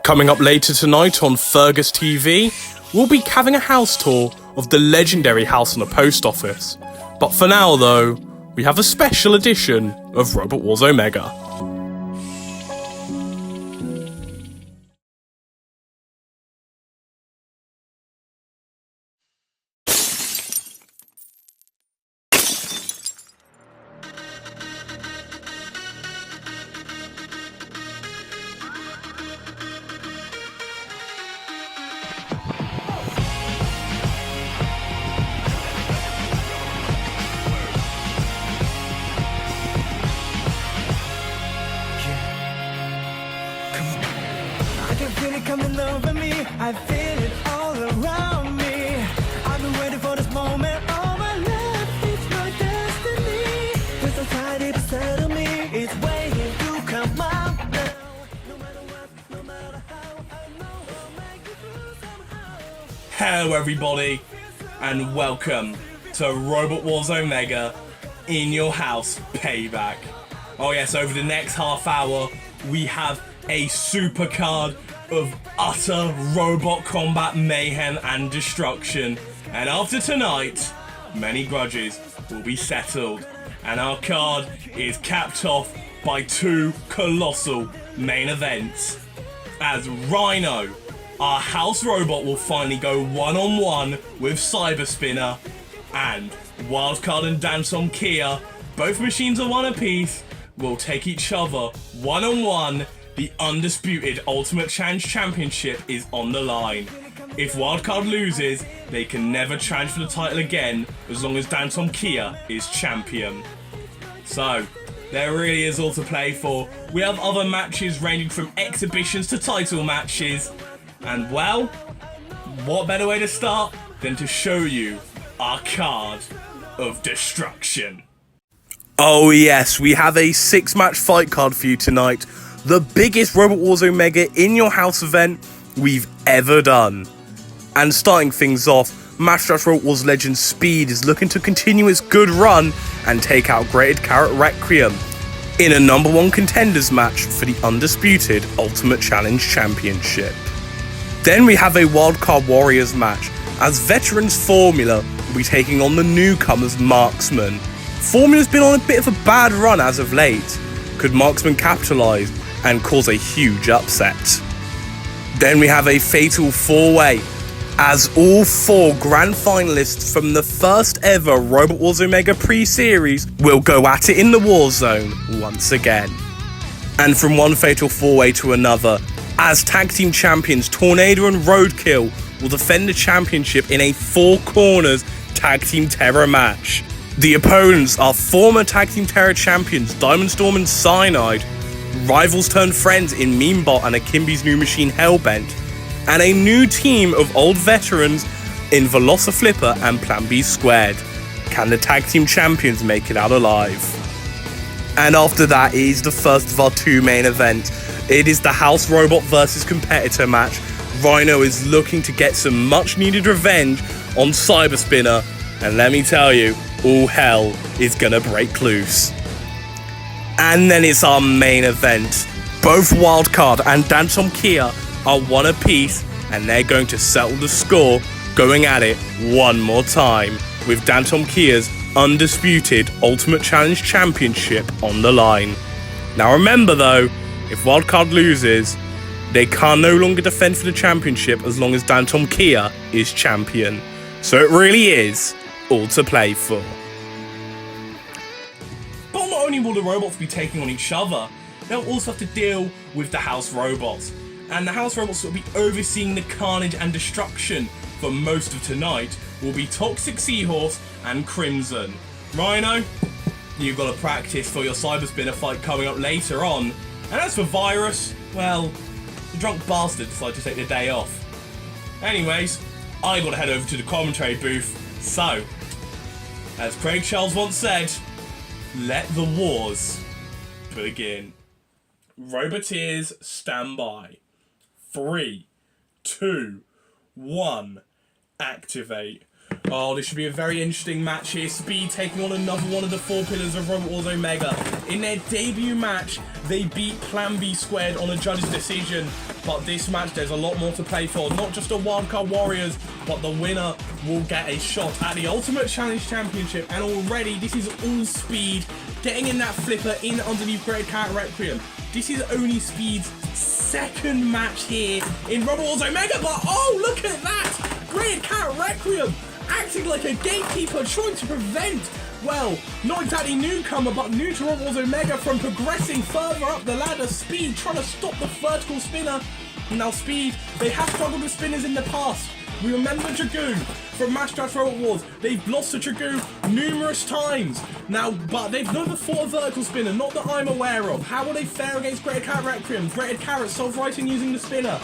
Coming up later tonight on Fergus TV, we'll be having a house tour of the legendary house on the post office. But for now though, we have a special edition of Robot Wars Omega. Coming over me, I feel it all around me. I've been waiting for this moment all my life. It's my destiny. There's no tide to settle me. It's waiting to come out now. No matter what, no matter how, I know I'll make it through somehow. Hello everybody, and welcome to Robot Wars Omega in your house Payback. Oh yes, over the next half hour we have a super card of utter robot combat mayhem and destruction, and after tonight many grudges will be settled, and our card is capped off by two colossal main events as Rhino, our house robot, will finally go one-on-one with Cyberspinner, and Wildcard and Dantomkia, both machines are one apiece, will take each other one-on-one. The Undisputed Ultimate Challenge Championship is on the line. If Wildcard loses, they can never challenge for the title again as long as Dantomkia is champion. So, there really is all to play for. We have other matches ranging from exhibitions to title matches. And well, what better way to start than to show you our card of destruction. Oh yes, we have a 6-match fight card for you tonight. The biggest Robot Wars Omega in your house event we've ever done. And starting things off, Master Robot Wars legend Speed is looking to continue its good run and take out Grated Carrot Requiem in a #1 contenders match for the Undisputed Ultimate Challenge Championship. Then we have a Wildcard Warriors match as veterans Formula will be taking on the newcomers Marksman. Formula's been on a bit of a bad run as of late. Could Marksman capitalise and cause a huge upset? Then we have a fatal 4-way as all 4 grand finalists from the first ever Robot Wars Omega pre-series will go at it in the war zone once again. And from one fatal 4-way to another, as tag team champions Tornado and Roadkill will defend the championship in a 4 corners tag team terror match. The opponents are former tag team terror champions Diamond Storm and Cyanide, rivals turned friends in Memebot and Akimbi's new machine Hellbent, and a new team of old veterans in Velociflipper and Plan B Squared. Can the tag team champions make it out alive? And after that is the first of our 2 main events. It is the House Robot versus Competitor match. Rhino is looking to get some much needed revenge on Cyberspinner, and let me tell you, all hell is gonna break loose. And then it's our main event. Both Wildcard and Dantomkia are one apiece, and they're going to settle the score, going at it one more time, with Dantomkia's Undisputed Ultimate Challenge Championship on the line. Now remember though, if Wildcard loses, they can no longer defend for the championship as long as Dantomkia is champion. So it really is all to play for. But not only will the robots be taking on each other, they'll also have to deal with the house robots. And the house robots that will be overseeing the carnage and destruction for most of tonight will be Toxic Seahorse and Crimson. Rhino, you've got to practice for your Cyberspinner fight coming up later on. And as for Virus, well, the drunk bastard decided to take the day off. Anyways, I got to head over to the commentary booth. So, as Craig Charles once said, let the wars begin. Roboteers, stand by. 3, 2, 1, activate. Oh, this should be a very interesting match here. Speed taking on another one of the 4 pillars of Robot Wars Omega. In their debut match, they beat Plan B Squared on a judge's decision. But this match, there's a lot more to play for. Not just the Wildcard Warriors, but the winner will get a shot at the Ultimate Challenge Championship. And already, this is all Speed getting in that flipper in underneath Great Cat Requiem. This is only Speed's second match here in Robot Wars Omega. But oh, look at that! Great Cat Requiem acting like a gatekeeper, trying to prevent, well, not exactly newcomer, but new to Robot Wars Omega from progressing further up the ladder. Speed trying to stop the vertical spinner. Now Speed, they have struggled with spinners in the past. We remember Dragoon from Match Draft Robot Wars. They've lost to Dragoon numerous times. Now, but they've never fought a vertical spinner, not that I'm aware of. How will they fare against Greater Cat Requiem? Greater Carrot self-writing using the spinner.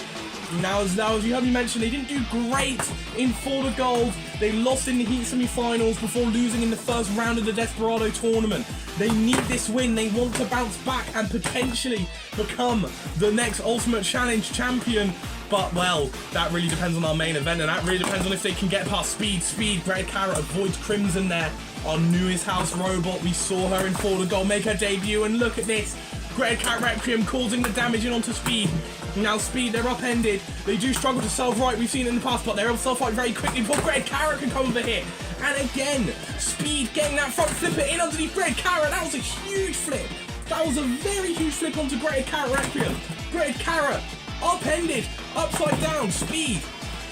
Now, as you heard me mention, they didn't do great in For the Gold. They lost in the Heat semi-finals before losing in the first round of the Desperado tournament. They need this win. They want to bounce back and potentially become the next Ultimate Challenge champion. But, well, that really depends on our main event, and that really depends on if they can get past Speed. Great Carrot avoids Crimson there. Our newest house robot. We saw her in For the Gold make her debut, and look at this. Great Cat Requiem causing the damage in onto Speed. Now Speed, they're upended. They do struggle to self-right. We've seen it in the past, but they're able to self-right very quickly before Great Carrot can come over here. And again, Speed getting that front flipper in underneath Great Carrot. That was a huge flip. That was a very huge flip onto Great Carrot Requiem. Great Carrot upended, upside down. Speed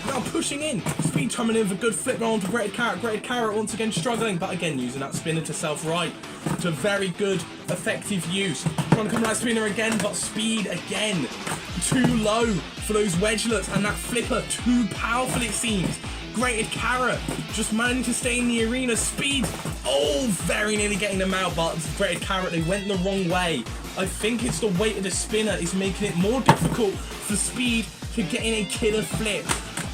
now pushing in. Speed coming in with a good flip onto Great Carrot. Great Carrot once again struggling, but again using that spinner to self-right. To very good, effective use. Trying to come right spinner again, but Speed again too low for those wedgelets, and that flipper too powerful it seems. Great Carrot just managing to stay in the arena. Speed, oh, very nearly getting them out, but Great Carrot, they went the wrong way. I think it's the weight of the spinner is making it more difficult for Speed to get in a killer flip.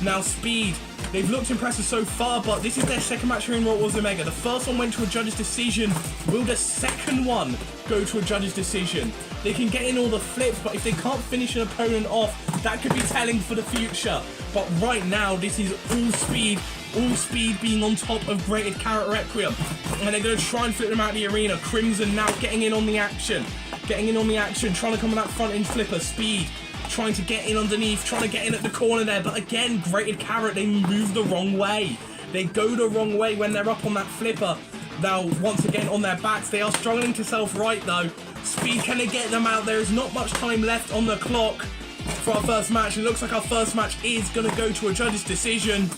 Now Speed, they've looked impressive so far, but this is their second match here in Robot Wars Omega. The first one went to a judge's decision. Will the second one go to a judge's decision? They can get in all the flips, but if they can't finish an opponent off, that could be telling for the future. But right now, this is all Speed being on top of Greater Carrot Requiem. And they're going to try and flip them out of the arena. Crimson now getting in on the action. Trying to come on that front end flipper. Speed trying to get in underneath, trying to get in at the corner there, but again, Greater Carrot, they move the wrong way. They go the wrong way when they're up on that flipper. Now, once again, on their backs, they are struggling to self-right though. Speed, can they get them out? There is not much time left on the clock for our first match. It looks like our first match is going to go to a judge's decision.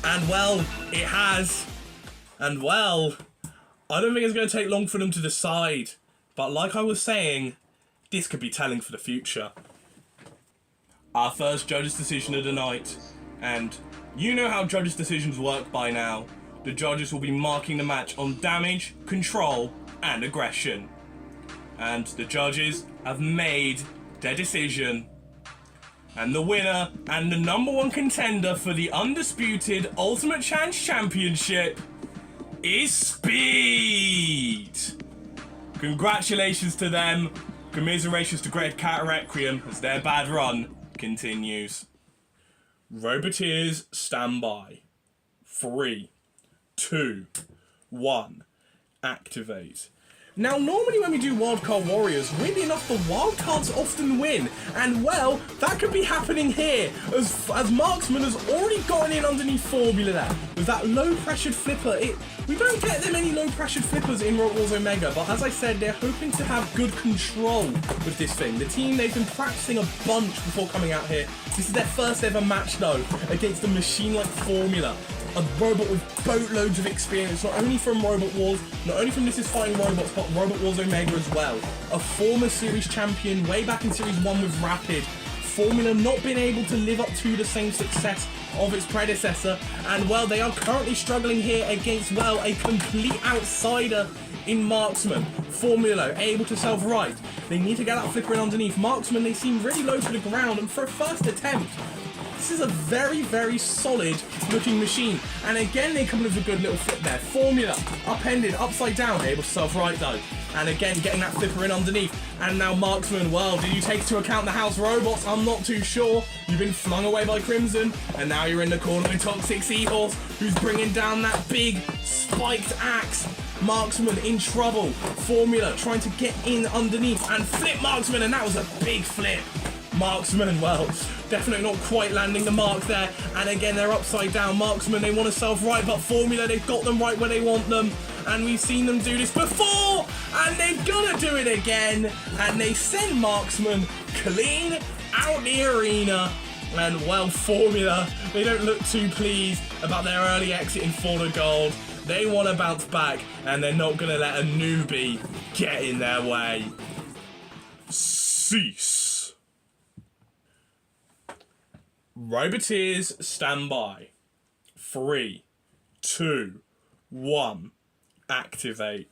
And well, it has. And well, I don't think it's going to take long for them to decide. But like I was saying, this could be telling for the future. Our first judge's decision of the night. And you know how judge's decisions work by now. The judges will be marking the match on damage, control, and aggression. And the judges have made their decision. And the winner and the #1 contender for the Undisputed Ultimate Challenge Championship is Speed. Congratulations to them. Commiserations to Great Cat Requiem as their bad run continues. Roboteers, stand by. 3, 2, 1, activate. Now, normally when we do Wildcard Warriors, weirdly enough, the wildcards often win. And, well, that could be happening here, as Marksman has already gotten in underneath Formula there. With that low-pressured flipper, we don't get them any low-pressured flippers in Robot Wars Omega, but as I said, they're hoping to have good control with this thing. The team, they've been practicing a bunch before coming out here. This is their first ever match, though, against a machine-like Formula. A robot with boatloads of experience, not only from Robot Wars, not only from This Is Fighting Robots, but Robot Wars Omega as well. A former series champion way back in Series 1 with Rapid. Formula not been able to live up to the same success of its predecessor, and well, they are currently struggling here against, well, a complete outsider in Marksman. Formula able to self-right. They need to get that flipper in underneath. Marksman, they seem really low to the ground, and for a first attempt, This is a very, very solid looking machine. And again, they come with a good little flip there. Formula, upended, upside down, able to self-right though. And again, getting that flipper in underneath. And now Marksman, well, did you take into account the house robots? I'm not too sure. You've been flung away by Crimson. And now you're in the corner with Toxic Seahorse, who's bringing down that big spiked axe. Marksman in trouble. Formula trying to get in underneath and flip Marksman, and that was a big flip. Marksman, well, definitely not quite landing the mark there. And again, they're upside down. Marksman, they want to self-right, but Formula, they've got them right where they want them. And we've seen them do this before, and they're gonna do it again. And they send Marksman clean out the arena. And well, Formula, they don't look too pleased about their early exit in for the gold. They want to bounce back, and they're not gonna let a newbie get in their way. Cease. Roboteers, stand by. 3, 2, 1, activate.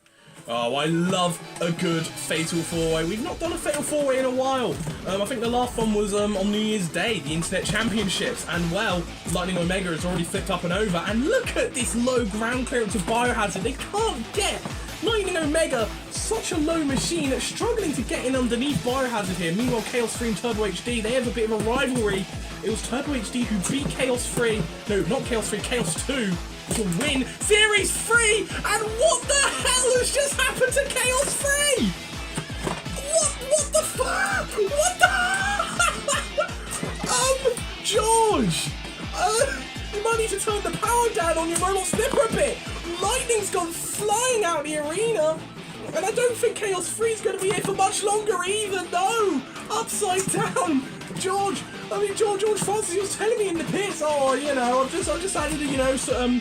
Oh, I love a good Fatal 4-Way. We've not done a Fatal 4-Way in a while. I think the last one was on New Year's Day, the Internet Championships. And, well, Lightning Omega has already flipped up and over. And look at this low ground clearance of Biohazard. They can't get Lightning Omega, such a low machine, struggling to get in underneath Biohazard here. Meanwhile, Chaos 3 and Turbo HD, they have a bit of a rivalry. It was Turbo HD who beat Chaos 3. No, not Chaos 3, Chaos 2. To win Series 3, and what the hell has just happened to Chaos 3? What the fuck? What the George, you might need to turn the power down on your robot slipper a bit. Lightning's gone flying out the arena, and I don't think Chaos 3 is going to be here for much longer either. No, upside down, George Francis, he was telling me in the pits, oh, you know, I've just added, you know, so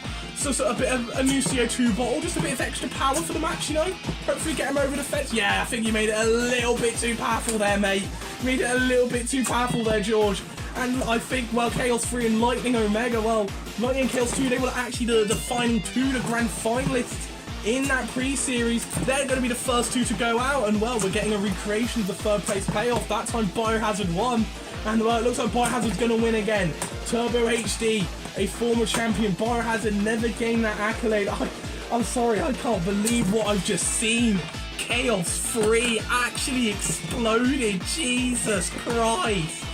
a bit of a new CO2 bottle, just a bit of extra power for the match, you know, hopefully get him over the fence. Yeah, I think you made it a little bit too powerful there, mate. You made it a little bit too powerful there, George. And I think, well, Chaos 3 and Lightning Omega, well, Lightning and Chaos 2, they were actually the final two, the grand finalists in that pre-series. They're going to be the first two to go out, and, well, we're getting a recreation of the third place payoff. That time Biohazard won. And well, it looks like Biohazard's going to win again. Turbo HD, a former champion. Biohazard never gained that accolade. I'm sorry, I can't believe what I've just seen. Chaos 3 actually exploded. Jesus Christ.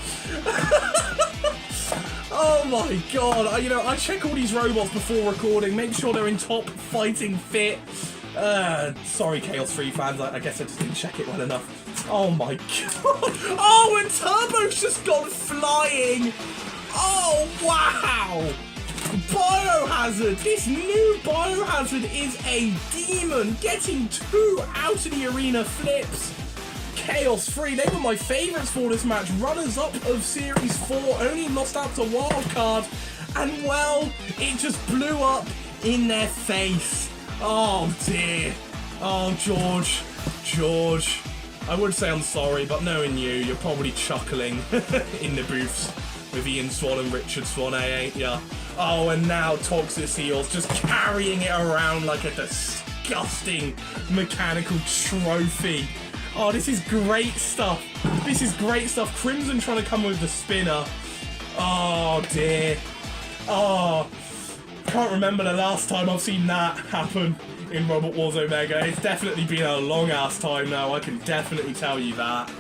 Oh my god. You know, I check all these robots before recording, make sure they're in top fighting fit. Sorry, Chaos 3 fans, I guess I just didn't check it well enough. Oh my god. Oh, and Turbo's just gone flying. Oh, wow. Biohazard. This new Biohazard is a demon. Getting 2 out of the arena flips. Chaos 3, they were my favourites for this match. Runners-up of Series 4, only lost out to Wildcard. And, well, it just blew up in their face. Oh, dear. Oh, George. I would say I'm sorry, but knowing you're probably chuckling in the booths with Ian Swan and Richard Swan, ain't ya? Oh, and now Toxic Seals just carrying it around like a disgusting mechanical trophy. Oh, this is great stuff. Crimson trying to come with the spinner. Oh, dear. Oh, can't remember the last time I've seen that happen in Robot Wars Omega. It's definitely been a long ass time now, I can definitely tell you that.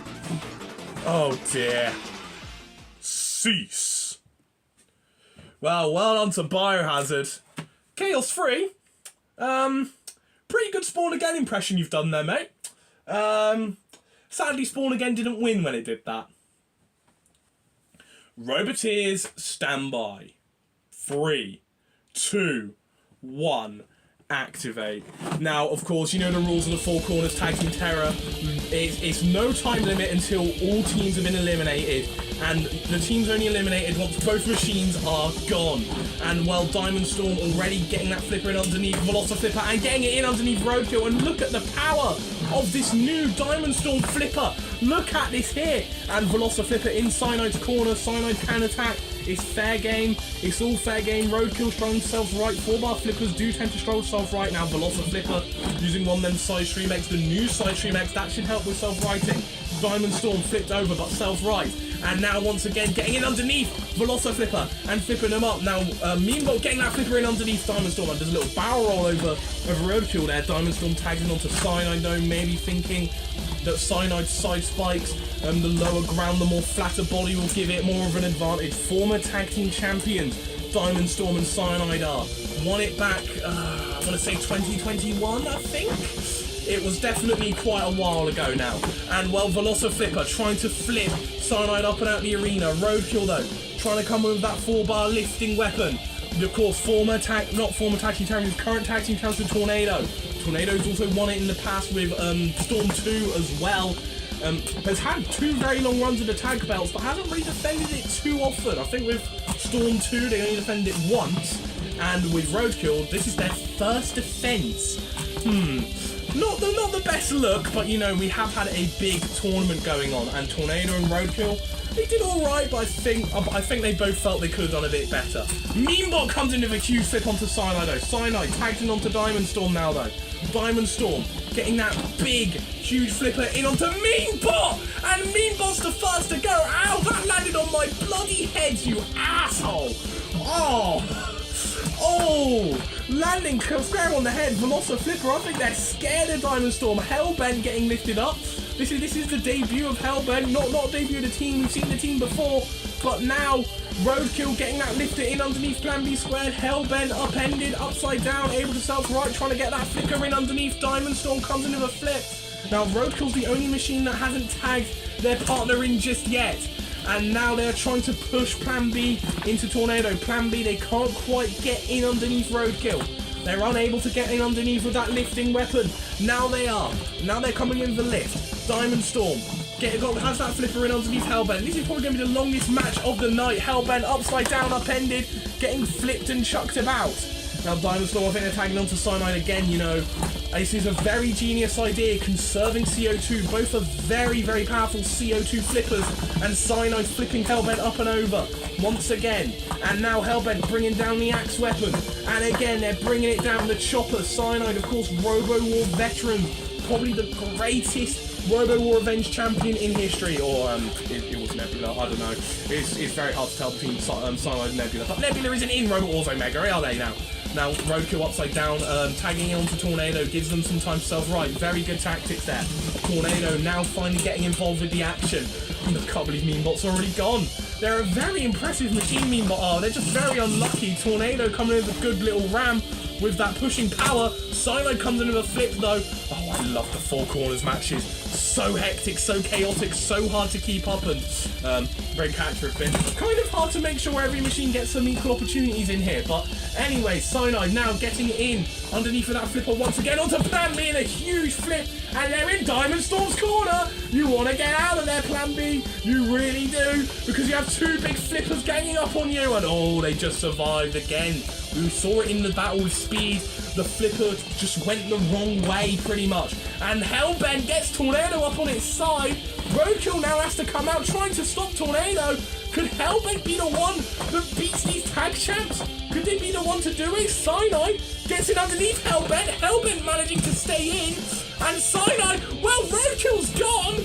Oh dear. Cease. Well done to Biohazard. Chaos 3. Pretty good Spawn Again impression you've done there, mate. Sadly Spawn Again didn't win when it did that. Roboteers, stand by. 3, 2, 1. Activate. Now, of course, you know the rules of the Four Corners Tag Team Terror. It's no time limit until all teams have been eliminated, and the teams only eliminated once both machines are gone. And well, Diamond Storm already getting that flipper in underneath Velociflipper and getting it in underneath Roadkill, and look at the power of this new Diamond Storm flipper. Look at this here, and Velociflipper in Cyanide's corner. Cyanide can attack. It's fair game. It's all fair game. Roadkill strong self-right. 4-bar flippers do tend to struggle self-right. Now Velociflipper using one of them side stream X, the new side stream X, that should help with self-righting. Diamond Storm flipped over, but self-right. And now once again getting in underneath Velociflipper and flipping him up. Now Meanbot getting that flipper in underneath Diamond Storm, and there's a little barrel roll over Roadkill there. Diamond Storm tagging onto Cyanide though, maybe thinking that Cyanide side spikes the lower ground, the more flatter body will give it more of an advantage. Former tag team champions, Diamond Storm and Cyanide are. Won it back, I want to say 2021, I think? It was definitely quite a while ago now. And well, Velociflipper trying to flip Cyanide up and out the arena. Roadkill though, trying to come with that 4-bar lifting weapon. Of course, current tag team champion Tornado. Tornado's also won it in the past with Storm 2 as well. Has had 2 very long runs of the tag belts, but hasn't really defended it too often. I think with Storm 2, they only defended it once. And with Roadkill, this is their first defense. Not the best look, but you know, we have had a big tournament going on, and Tornado and Roadkill, they did alright, but I think they both felt they could have done a bit better. Meanbot comes in with a huge flip onto Cyanide though. Cyanide tags in onto Diamond Storm now though. Diamond Storm getting that big, huge flipper in onto Meanbot! And Meanbot's the first to go. Ow, that landed on my bloody head, you asshole! Oh, landing square on the head. Velociflipper, I think they're scared of Diamond Storm. Hellbent getting lifted up. This is the debut of Hellbent, not debut of the team. We've seen the team before, but now Roadkill getting that lifter in underneath Plan B squared. Hellbent upended, upside down, able to self-right, trying to get that flicker in underneath. Diamond Storm comes in with a flip. Now Roadkill's the only machine that hasn't tagged their partner in just yet. And now they're trying to push Plan B into Tornado. Plan B, they can't quite get in underneath Roadkill. They're unable to get in underneath with that lifting weapon. Now they are. Now they're coming in the lift. Diamond Storm has that flipper in underneath Hellbent. This is probably going to be the longest match of the night. Hellbent upside down, upended, getting flipped and chucked about. Now Diamond Storm, I think they're tagging onto Cyanide again, you know. This is a very genius idea, conserving CO2. Both are very, very powerful CO2 flippers, and Cyanide flipping Hellbent up and over once again. And now Hellbent bringing down the axe weapon, and again they're bringing it down the chopper. Cyanide, of course, Robo War veteran, probably the greatest Robo War Revenge champion in history, or it was Nebula, I don't know. It's very hard to tell between Cyanide and Nebula, but Nebula isn't in Robo Wars Omega, are they now? Now, Roadkill upside down, tagging in onto Tornado, gives them some time to self-right. Very good tactics there. Tornado now finally getting involved with the action. I can't believe Meanbot's already gone. They're a very impressive machine, Meanbot are. They're just very unlucky. Tornado coming in with a good little ram with that pushing power. Cyanide comes in with a flip, though. Oh, I love the Four Corners matches. So hectic, so chaotic, so hard to keep up, and very character fit. Kind of hard to make sure every machine gets some equal opportunities in here, but anyway, Cyanide now getting in underneath of that flipper once again onto Plan B in a huge flip, and they're in Diamond Storm's corner. You want to get out of there, Plan B. You really do, because you have 2 big flippers ganging up on you, and oh, they just survived again. We saw it in the battle with Speed. The flipper just went the wrong way, pretty much. And Hellbent gets Tornado up on its side. Roadkill now has to come out trying to stop Tornado. Could Hellbent be the one that beats these tag champs? Could they be the one to do it? Cyanide gets in underneath Hellbent. Hellbent managing to stay in. And Cyanide, well, Roadkill's gone.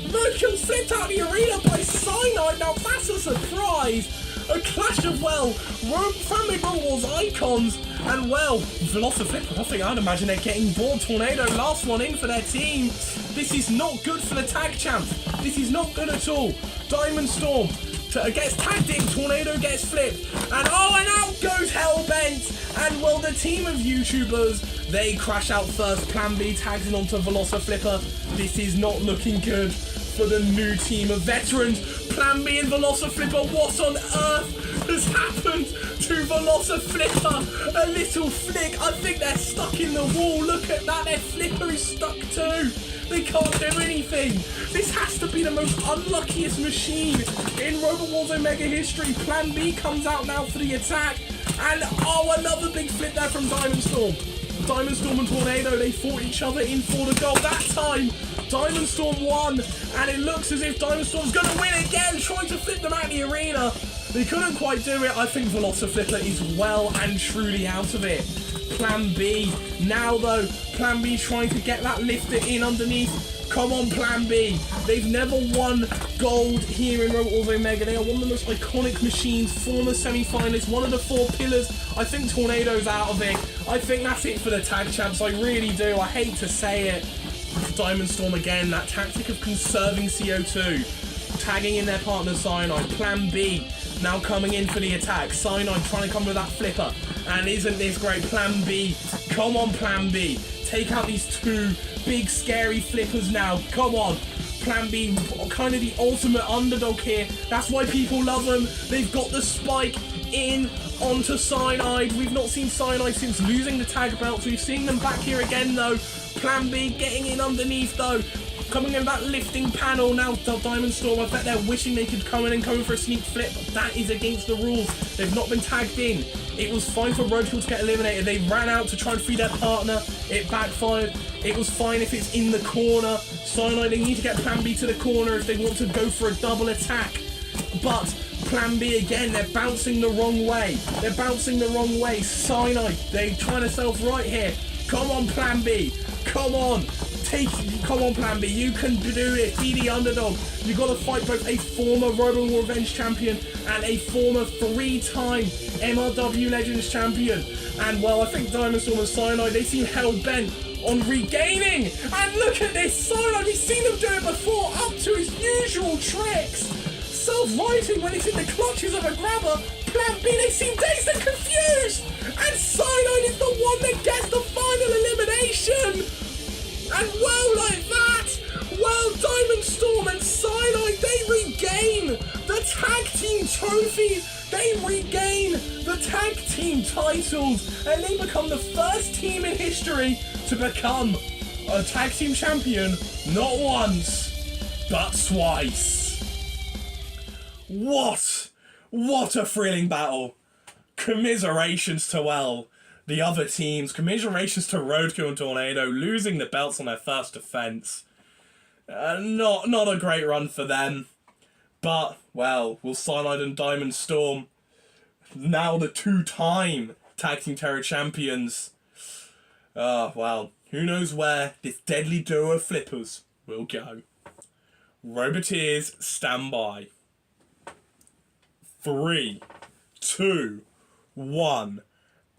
Roadkill's flipped out of the arena by Cyanide. Now that's a surprise. A clash of, well, Family Robo Wars icons, and well, Velociflipper, I think I'd imagine they're getting bored. Tornado, last one in for their team. This is not good for the tag champs. This is not good at all. Diamond Storm gets tagged in, Tornado gets flipped, and oh, and out goes Hellbent. And well, the team of YouTubers, they crash out first. Plan B tags in onto Velociflipper. This is not looking good for the new team of veterans. Plan B and Velociflipper, what on earth has happened to Velociflipper? A little flick, I think they're stuck in the wall. Look at that, their flipper is stuck too. They can't do anything. This has to be the most unluckiest machine in Robo Wars Omega history. Plan B comes out now for the attack, and oh, another big flip there from Diamond Storm. Diamond Storm and Tornado, they fought each other in for the goal. That time, Diamond Storm won, and it looks as if Diamond Storm's going to win again, trying to flip them out of the arena. They couldn't quite do it. I think Velociflipper is well and truly out of it. Plan B. Now, though, Plan B trying to get that lifter in underneath Come on, Plan B. They've never won gold here in Robot Wars Omega. They are one of the most iconic machines, former semi-finalists, one of the 4 pillars. I think Tornado's out of it. I think that's it for the tag champs. I really do. I hate to say it. Diamond Storm again, that tactic of conserving CO2. Tagging in their partner Cyanide. Plan B now coming in for the attack. Cyanide trying to come with that flipper. And isn't this great? Plan B. Come on, Plan B. Take out these 2 big scary flippers now. Come on. Plan B, kind of the ultimate underdog here. That's why people love them. They've got the spike in onto Cyanide. We've not seen Cyanide since losing the tag belts. We've seen them back here again though. Plan B getting in underneath though. Coming in that lifting panel now, Diamond Storm. I bet they're wishing they could come in for a sneak flip, but that is against the rules. They've not been tagged in. It was fine for Roadkill to get eliminated. They ran out to try and free their partner. It backfired. It was fine if it's in the corner. Cyanide, they need to get Plan B to the corner if they want to go for a double attack. But Plan B again, they're bouncing the wrong way. They're bouncing the wrong way. Cyanide, they're trying to self-right here. Come on, Plan B. Come on. Come on, Plan B. You can do it. Be the underdog. You've got to fight both a former Robo War Revenge champion and a former 3-time MRW Legends champion. And, well, I think Diamond Storm and Cyanide, they seem hell-bent on regaining. And look at this. Cyanide, we've seen them do it before, up to his usual tricks. Self-righting when he's in the clutches of a grabber. Plan B, they seem dazed and confused. And Cyanide is the one that gets the final elimination. And well, like that, well, Diamond Storm and Cyanide, they regain the tag team trophies. They regain the tag team titles. And they become the first team in history to become a tag team champion, not once, but twice. What a thrilling battle. Commiserations to, well, the other teams. Commiserations to Roadkill and Tornado losing the belts on their first defense. Not a great run for them. But, well, will Cyanide and Diamond Storm, now the 2-time Tag Team Terror champions. Well, who knows where this deadly duo of flippers will go. Roboteers, stand by. 3, 2, 1...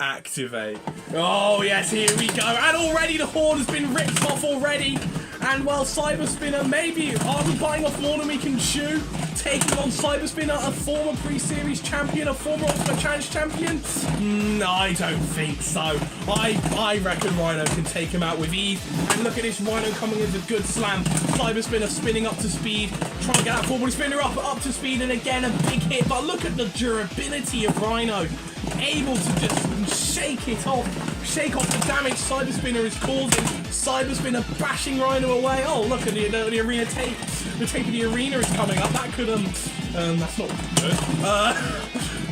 activate. Oh yes, here we go. And already the horn has been ripped off already. And well, Cyberspinner, maybe are we biting off more than we can chew? Taking on Cyberspinner, a former pre-series champion, a former Ultimate Challenge champion? No, I don't think so. I reckon Rhino can take him out with ease. And look at this, Rhino coming in with a good slam. Cyberspinner spinning up to speed, trying to get that forward spinner up to speed, and again a big hit. But look at the durability of Rhino. Able to just shake off the damage Cyberspinner is causing. Cyberspinner bashing Rhino away. Oh, look at the arena tape. The tape of the arena is coming up. That could, that's not good.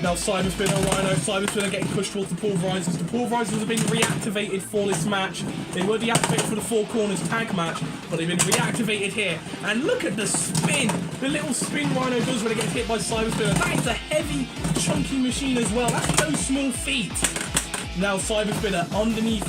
Now Cyberspinner, Rhino, Cyberspinner getting pushed towards the pulverizers. The pulverizers have been reactivated for this match. They were deactivated for the Four Corners tag match, but they've been reactivated here. And look at the spin. The little spin Rhino does when it gets hit by Cyberspinner. That is a heavy, chunky machine as well. That's no small feat. Now Cyberspinner underneath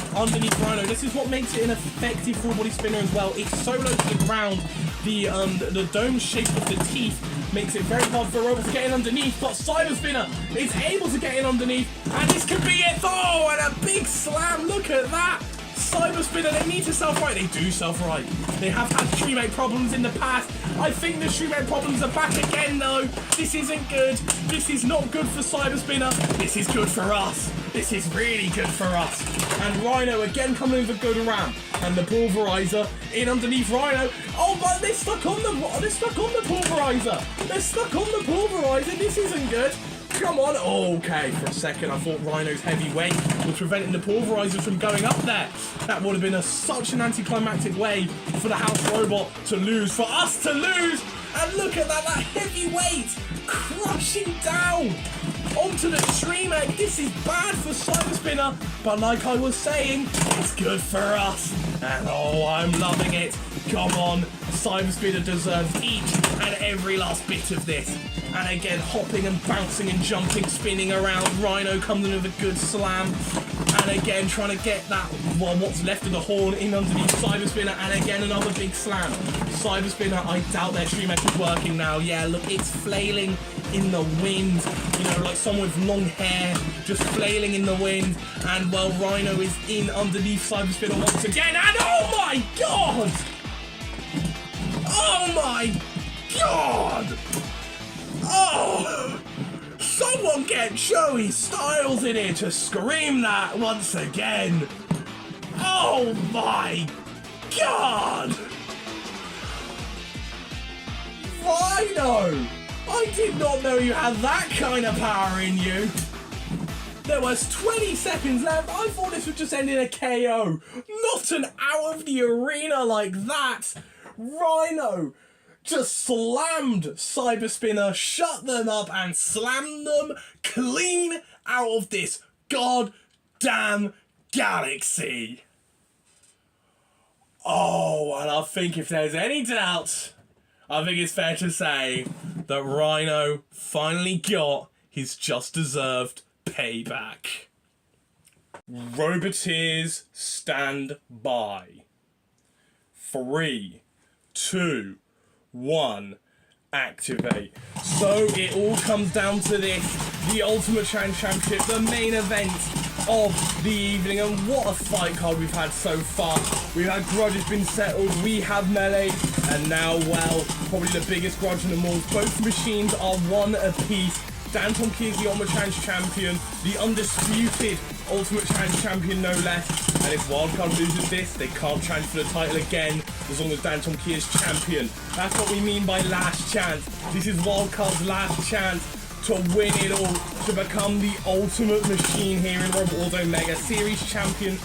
Rhino. This is what makes it an effective full body spinner as well. It's so low to the ground. The dome shape of the teeth makes it very hard for a robot to get in underneath, but Cyberspinner is able to get in underneath, and this could be it. Oh, and a big slam. Look at that. Cyberspinner, they need to self-right. They do self-right. They have had streammate problems in the past. I think the streammate problems are back again, though. This isn't good. This is not good for Cyberspinner. This is good for us. This is really good for us. And Rhino again coming with a good ramp. And the pulverizer in underneath Rhino. Oh, but they're stuck on the pulverizer. They're stuck on the pulverizer. This isn't good. Come on. Okay, for a second I thought Rhino's heavy weight was preventing the pulverizers from going up there. That would have been such an anticlimactic way for the house robot to lose, for us to lose. And look at that heavy weight crushing down onto the stream egg. This is bad for Cyberspinner, but like I was saying, it's good for us. And oh, I'm loving it. Come on, Cyberspinner deserves each and every last bit of this. And again, hopping and bouncing and jumping, spinning around. Rhino comes in with a good slam. and again trying to get that, well, what's left of the horn in underneath Cyberspinner, and again another big slam. Cyberspinner, I doubt their stream is working now. Yeah, look, it's flailing in the wind, you know, like someone with long hair just flailing in the wind, and well, Rhino is in underneath Cyberspinner once again, and oh my god! Oh my god! Oh! Someone get Joey Styles in here to scream that once again! Oh my god! Rhino! I did not know you had that kind of power in you! There was 20 seconds left. I thought this would just end in a KO. Not an out of the arena like that! Rhino just slammed Cyberspinner, shut them up, and slammed them clean out of this goddamn galaxy. Oh, and I think if there's any doubt, I think it's fair to say that Rhino finally got his just deserved payback. Roboteers, stand by. 3, 2, 1, activate. So it all comes down to this, the Ultimate Championship, the main event of the evening, and what a fight card we've had so far. We've had grudges been settled, we have melee, and now, well, probably the biggest grudge in them all. Both machines are one apiece. Dantomkia is the Ultimate Champion, the Undisputed Ultimate Champion, no less. And if Wildcard loses this, they can't challenge for the title again, as long as Dantomkia is champion. That's what we mean by last chance. This is Wildcard's last chance to win it all, to become the ultimate machine here in Robot Wars Omega, Series Champion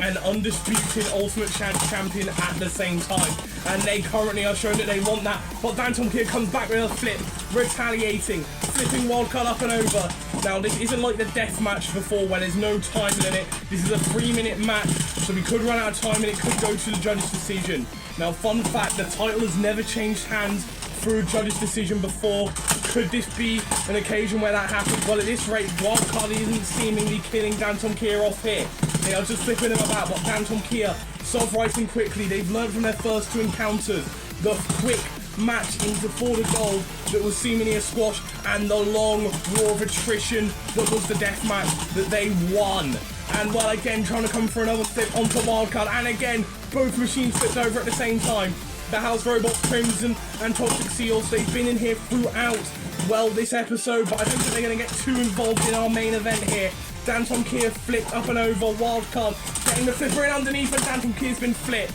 and Undisputed Ultimate Champion at the same time. And they currently are showing that they want that, but Dantomkia comes back with a flip, retaliating, flipping Wildcard up and over. Now, this isn't like the death match before where there's no time limit. This is a 3-minute match, so we could run out of time and it could go to the judge's decision. Now, fun fact, the title has never changed hands through a judge's decision before. Could this be an occasion where that happens? Well, at this rate, Wildcard isn't seemingly killing Dantomkia off here. They are just flipping him about, but Dantomkia self-rising quickly. They've learned from their first 2 encounters. The quick match into for the gold that was seemingly a squash, and the long war of attrition that was the death match that they won. And well, again, trying to come for another flip onto Wildcard, and again, both machines flipped over at the same time. The House Robots, Crimson and Toxic Seals, they've been in here throughout, well, this episode, but I don't think they're going to get too involved in our main event here. Dantomkia flipped up and over, Wildcard getting the flipper in underneath, and Dantomkia's been flipped.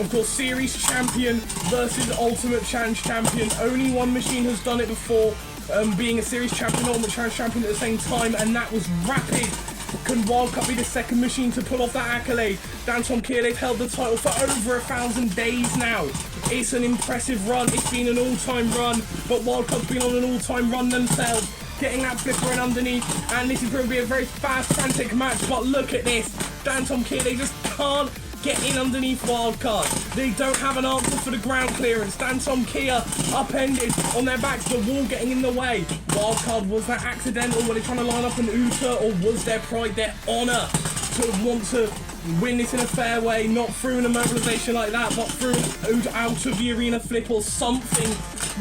Of course, Series Champion versus Ultimate Champion. Only one machine has done it before, being a Series Champion, Ultimate Champion at the same time, and that was Rapid. Can Wildcard be the second machine to pull off that accolade? Dantomkia, they've held the title for over 1,000 days now. It's an impressive run. It's been an all-time run, but Wildcard's been on an all-time run themselves. Getting that flipper in underneath, and this is going to be a very fast, frantic match, but look at this. Dantomkia, they just can't get in underneath Wildcard. They don't have an answer for the ground clearance. Dantomkia upended on their backs, the wall getting in the way. Wildcard, was that accidental? Were they trying to line up an Uta, or was their pride, their honour, to want to win this in a fair way, not through an immobilization like that, but through an out of the arena flip or something?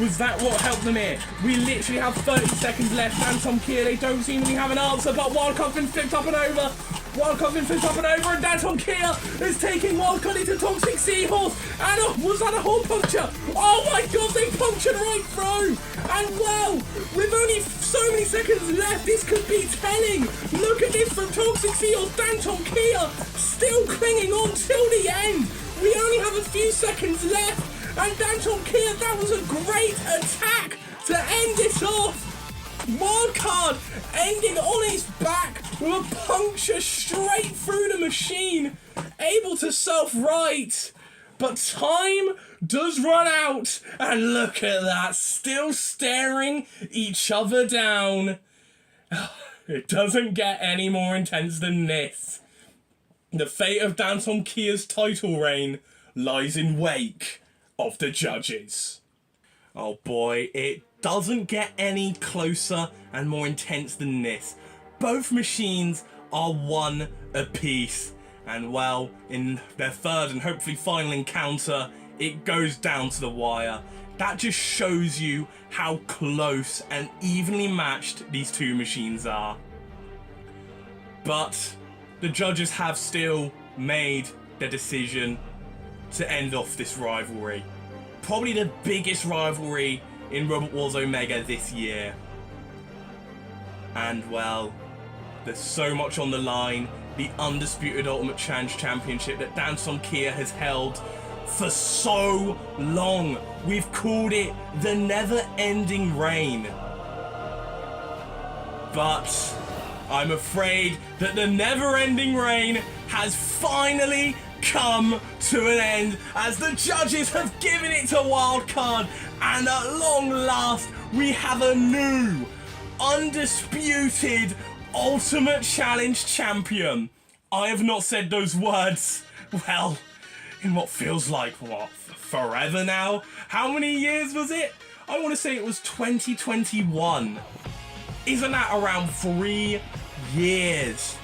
Was that what helped them here? We literally have 30 seconds left. Dantomkia, they don't seemingly have an answer, but Wildcard's been flipped up and over. Wildcard's been flipped up and over, and Dantomkia is taking Wildcard into Toxic Seahorse. And was that a hole puncture? Oh my god, they punctured right through. And well, with only so many seconds left, this could be telling. Look at this from Toxic Seahorse. Dantomkia still clinging on till the end. We only have a few seconds left. And Dantomkia, that was a great attack to end it off. Wildcard ending on his back with a puncture straight through the machine, able to self-right. But time does run out, and look at that, still staring each other down. It doesn't get any more intense than this. The fate of Dantomkia's title reign lies in wake of the judges. Oh boy, it doesn't get any closer and more intense than this. Both machines are 1 apiece. And well, in their third and hopefully final encounter, it goes down to the wire. That just shows you how close and evenly matched these two machines are. But the judges have still made their decision to end off this rivalry. Probably the biggest rivalry in Robot Wars Omega this year. And well, there's so much on the line. The Undisputed Ultimate Challenge Championship that Dantomkia has held for so long. We've called it the never-ending reign. But I'm afraid that the never-ending reign has finally come to an end as the judges have given it to Wildcard, and at long last we have a new undisputed Ultimate Challenge champion. I have not said those words, well, in what feels like, what, forever now? How many years was it? I want to say it was 2021. Isn't that around 3 years?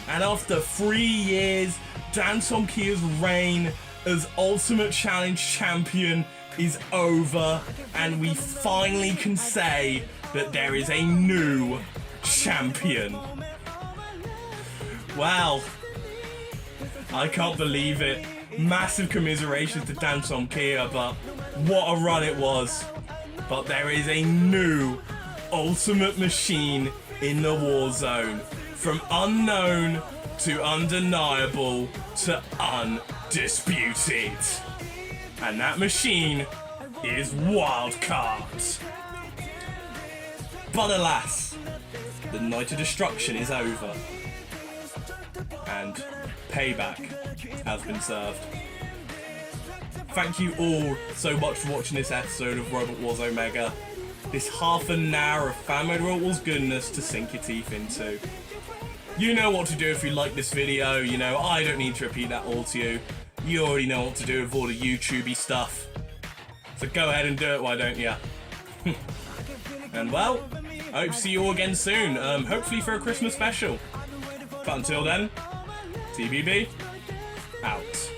And after 3 years, Dantomkia's reign as Ultimate Challenge champion is over, and we finally can say that there is a new champion. Wow, I can't believe it. Massive commiserations to Dantomkia, but what a run it was. But there is a new ultimate machine in the war zone. From unknown to undeniable to undisputed. And that machine is Wildcard. But alas, the night of destruction is over. And payback has been served. Thank you all so much for watching this episode of Robot Wars Omega. This half an hour of fan-made Robot Wars goodness to sink your teeth into. You know what to do if you like this video. You know, I don't need to repeat that all to you. You already know what to do with all the YouTubey stuff. So go ahead and do it, why don't you? And well, I hope to see you all again soon. Hopefully for a Christmas special. But until then, TBB, out.